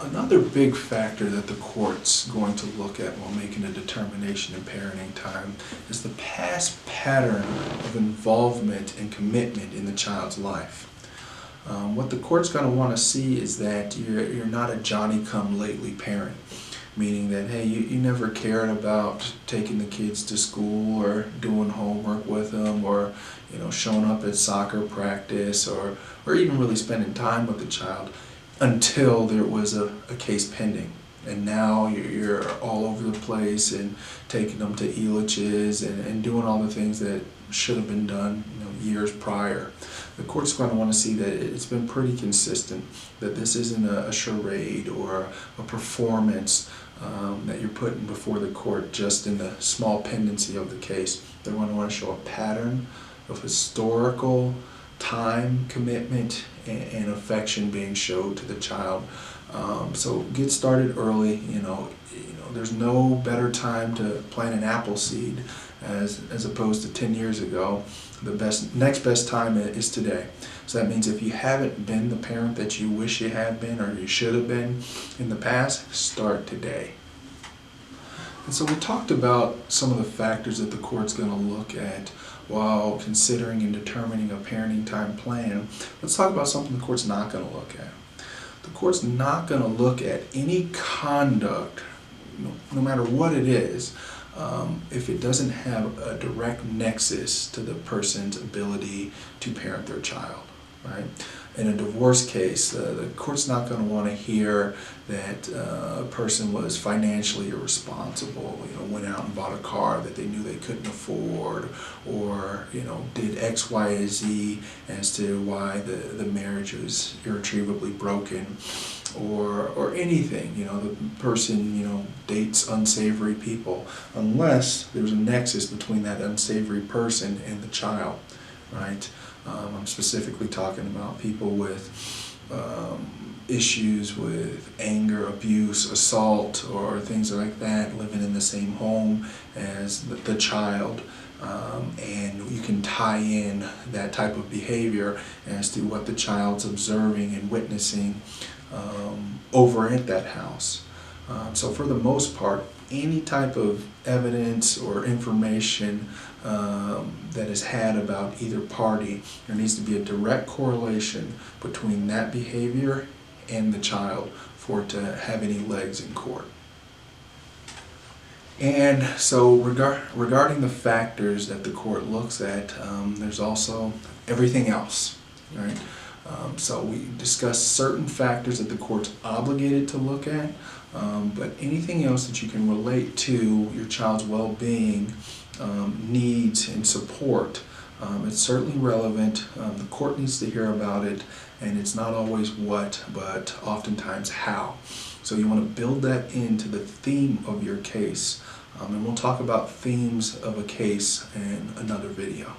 Another big factor that the court's going to look at while making a determination in parenting time is the past pattern of involvement and commitment in the child's life. What the court's going to want to see is that you're not a Johnny-come-lately parent, meaning that, hey, you never cared about taking the kids to school or doing homework with them, or showing up at soccer practice, or even really spending time with the child until there was a case pending. And now you're all over the place and taking them to Elitch's and doing all the things that should have been done years prior. The court's going to want to see that it's been pretty consistent, that this isn't a charade or a performance that you're putting before the court just in the small pendency of the case. They're going to want to show a pattern of historical time, commitment, and affection being showed to the child. So get started early. There's no better time to plant an apple seed as opposed to 10 years ago. The next best time is today. So that means if you haven't been the parent that you wish you had been or you should have been in the past, start today. And so we talked about some of the factors that the court's going to look at while considering and determining a parenting time plan. Let's talk about something the court's not going to look at. The court's not going to look at any conduct, no matter what it is, if it doesn't have a direct nexus to the person's ability to parent their child, right? In a divorce case, the court's not going to want to hear that a person was financially irresponsible, went out and bought a car that they knew they couldn't afford, or did X, Y, and Z as to why the marriage was irretrievably broken, or anything. The person dates unsavory people, unless there's a nexus between that unsavory person and the child, right? I'm specifically talking about people with issues with anger, abuse, assault, or things like that, living in the same home as the child. And you can tie in that type of behavior as to what the child's observing and witnessing over at that house. So for the most part, any type of evidence or information that is had about either party, there needs to be a direct correlation between that behavior and the child for it to have any legs in court. And so regarding the factors that the court looks at, there's also everything else, right? So we discussed certain factors that the court's obligated to look at, but anything else that you can relate to your child's well-being, needs, and support, it's certainly relevant. The court needs to hear about it, and it's not always what, but oftentimes how. So you want to build that into the theme of your case, and we'll talk about themes of a case in another video.